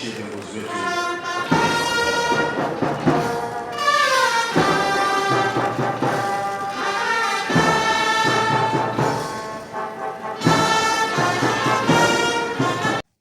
kuhakikishia viongozi wetu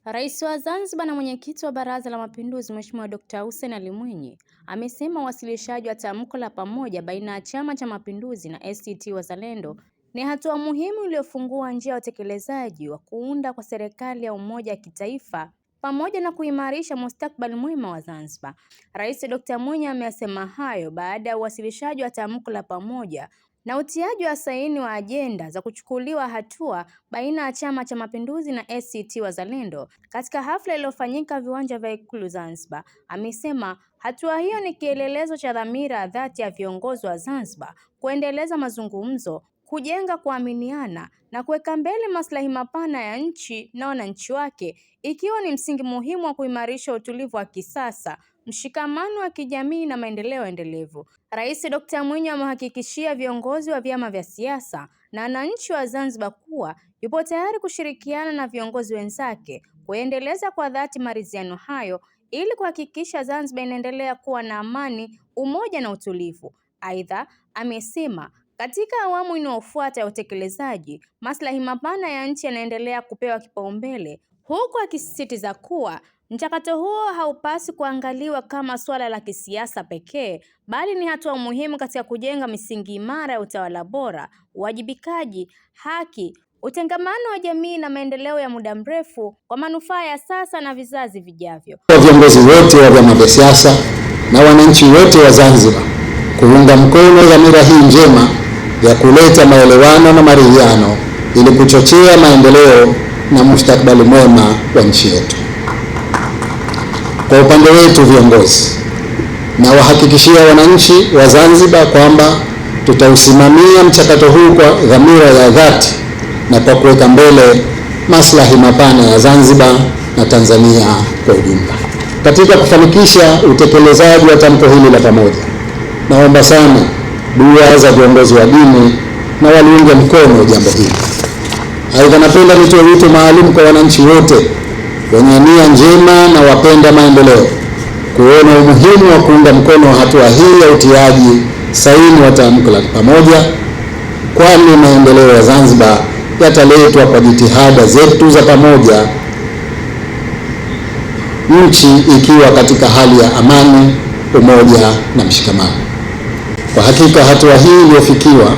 Rais wa Zanzibar na mwenyekiti wa Baraza la Mapinduzi Mheshimiwa Dr. Hussein Ali Mwinyi amesema uwasilishaji wa tamko la pamoja baina ya Chama cha Mapinduzi na ACT Wazalendo ni hatua muhimu iliyofungua njia ya utekelezaji wa kuunda kwa serikali ya umoja wa kitaifa pamoja na kuimarisha mustakabali mwema wa Zanzibar. Rais Dr. Mwinyi amesema hayo baada ya uwasilishaji wa tamko la pamoja na utiaji wa saini wa ajenda za kuchukuliwa hatua baina ya Chama cha Mapinduzi na ACT Wazalendo katika hafla iliyofanyika viwanja vya Ikulu Zanzibar. Amesema hatua hiyo ni kielelezo cha dhamira ya dhati ya viongozi wa Zanzibar kuendeleza mazungumzo, kujenga kuaminiana na kuweka mbele maslahi mapana ya nchi na wananchi wake, ikiwa ni msingi muhimu wa kuimarisha utulivu wa kisasa, mshikamano wa kijamii na maendeleo endelevu. Rais Dr. Mwinyi amehakikishia viongozi wa vyama vya siasa na wananchi wa Zanzibar kuwa yupo tayari kushirikiana na viongozi wenzake kuendeleza kwa dhati maridhiano hayo ili kuhakikisha Zanzibar inaendelea kuwa na amani, umoja na utulivu. Aidha, amesema katika awamu inayofuata ya utekelezaji, maslahi mapana ya nchi yanaendelea kupewa kipaumbele, huku akisisitiza kuwa mchakato huo haupaswi kuangaliwa kama suala la kisiasa pekee, bali ni hatua muhimu katika kujenga misingi imara ya utawala bora, uwajibikaji, haki, utengamano wa jamii na maendeleo ya muda mrefu kwa manufaa ya sasa na vizazi vijavyo. Viongozi wote wa vyama vya siasa na wananchi wote wa Zanzibar kuunga mkono dhamira hii njema ya kuleta maelewano na maridhiano ili kuchochea maendeleo na mustakabali mwema wa nchi yetu. Kwa upande wetu viongozi, na wahakikishia wananchi wa Zanzibar kwamba tutausimamia mchakato huu kwa dhamira ya dhati na kwa kuweka mbele maslahi mapana ya Zanzibar na Tanzania kwa ujumla. Katika kufanikisha utekelezaji wa tamko hili la pamoja, naomba sana dua za viongozi wa dini na waliunge mkono jambo hili. Aidha, napenda nitoe wito maalum kwa wananchi wote wenye nia njema na wapenda maendeleo kuona umuhimu wa kuunga mkono hatua hii ya utiaji saini wa tamko la pamoja, kwani maendeleo ya Zanzibar yataletwa kwa jitihada zetu za pamoja, nchi ikiwa katika hali ya amani, umoja na mshikamano. Kwa hakika hatua hii iliyofikiwa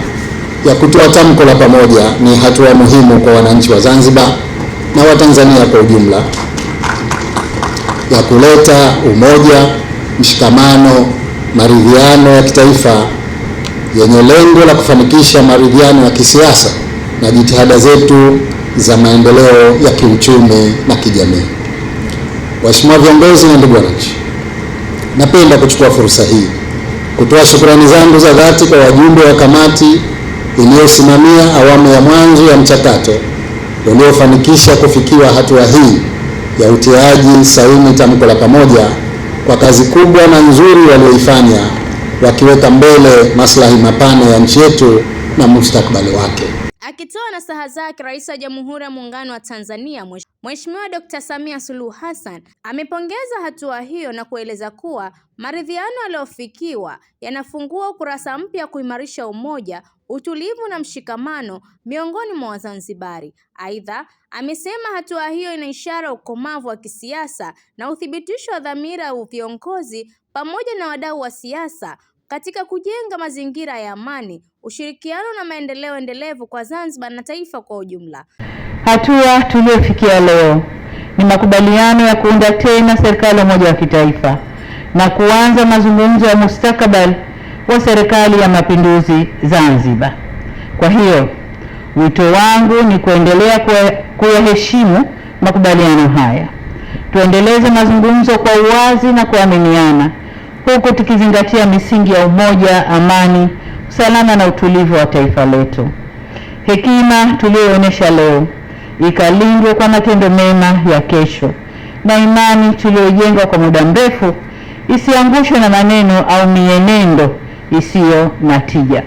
ya kutoa tamko la pamoja ni hatua muhimu kwa wananchi wa Zanzibar na Watanzania kwa ujumla ya kuleta umoja, mshikamano, maridhiano ya kitaifa yenye lengo la kufanikisha maridhiano ya kisiasa na jitihada zetu za maendeleo ya kiuchumi na kijamii. Waheshimiwa viongozi na ndugu wananchi, napenda kuchukua fursa hii kutoa shukrani zangu za dhati kwa wajumbe wa kamati iliyosimamia awamu ya mwanzo ya mchakato uliofanikisha kufikiwa hatua hii ya utiaji saini tamko la pamoja kwa kazi kubwa na nzuri walioifanya, wakiweka mbele maslahi mapana ya nchi yetu na mustakabali wake. Akitoa nasaha zake, Rais wa Jamhuri ya Muungano wa Tanzania Mheshimiwa Dr. Samia Suluhu Hassan amepongeza hatua hiyo na kueleza kuwa maridhiano yaliyofikiwa yanafungua ukurasa mpya kuimarisha umoja, utulivu na mshikamano miongoni mwa Wazanzibari. Aidha, amesema hatua hiyo ina ishara ya ukomavu wa kisiasa na uthibitisho wa dhamira ya viongozi pamoja na wadau wa siasa katika kujenga mazingira ya amani, ushirikiano na maendeleo endelevu kwa Zanzibar na taifa kwa ujumla. Hatua tuliyofikia leo ni makubaliano ya kuunda tena serikali ya umoja wa kitaifa na kuanza mazungumzo ya mustakabali wa serikali ya mapinduzi Zanzibar. Kwa hiyo, wito wangu ni kuendelea kuyaheshimu makubaliano haya. Tuendeleze mazungumzo kwa uwazi na kuaminiana, huku tukizingatia misingi ya umoja, amani, usalama na utulivu wa taifa letu. Hekima tuliyoonyesha leo ikalindwe kwa matendo mema ya kesho, na imani tuliyojenga kwa muda mrefu isiangushwe na maneno au mienendo isiyo na tija.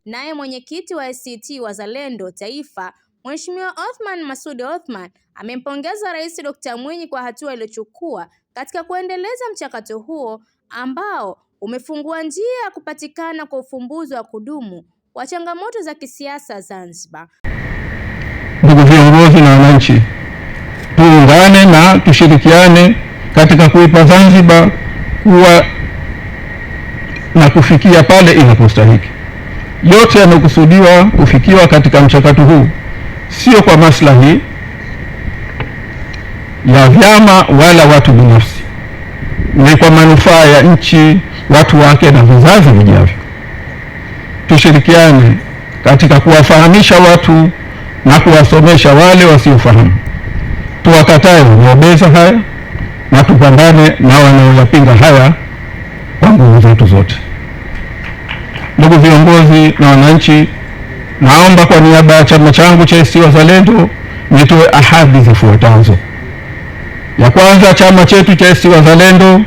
Naye mwenyekiti wa ACT Wazalendo Taifa Mheshimiwa Othman Masoud Othman amempongeza Rais Dr. Mwinyi kwa hatua iliyochukua katika kuendeleza mchakato huo ambao umefungua njia ya kupatikana kwa ufumbuzi wa kudumu wa changamoto za kisiasa Zanzibar. Ndugu viongozi na wananchi, tuungane na tushirikiane katika kuipa Zanzibar kuwa na kufikia pale inapostahili. Yote yanayokusudiwa kufikiwa katika mchakato huu sio kwa maslahi ya vyama wala watu binafsi, ni kwa manufaa ya nchi, watu wake na vizazi vijavyo. Tushirikiane katika kuwafahamisha watu na kuwasomesha wale wasiofahamu. Tuwakatae wanaobeza haya na tupambane na wanaoyapinga haya kwa nguvu zetu zote. Ndugu viongozi na wananchi, naomba kwa niaba ya chama changu cha ACT Wazalendo nitoe ahadi zifuatazo. Ya kwanza, chama chetu cha ACT Wazalendo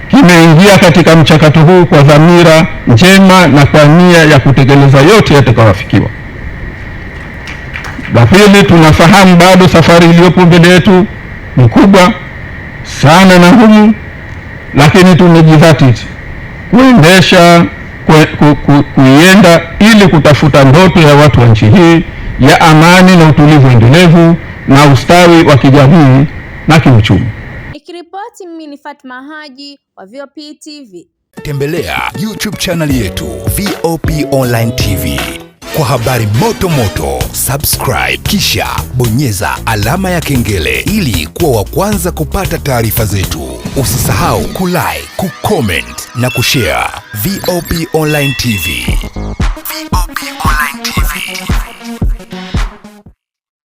kimeingia katika mchakato huu kwa dhamira njema na kwa nia ya kutekeleza yote yatakayofikiwa. La pili, tunafahamu bado safari iliyopo mbele yetu ni kubwa sana na ngumu, lakini tumejidhatiti kuienda ili kutafuta ndoto ya watu wa nchi hii ya amani na utulivu endelevu na ustawi wa kijamii na kiuchumi. Nikiripoti mimi ni Fatma Haji wa VOP TV. Tembelea YouTube channel yetu VOP Online TV kwa habari moto moto. Subscribe kisha bonyeza alama ya kengele ili kuwa wa kwanza kupata taarifa zetu. Usisahau kulike, kucomment na kushare. VOP Online TV. VOP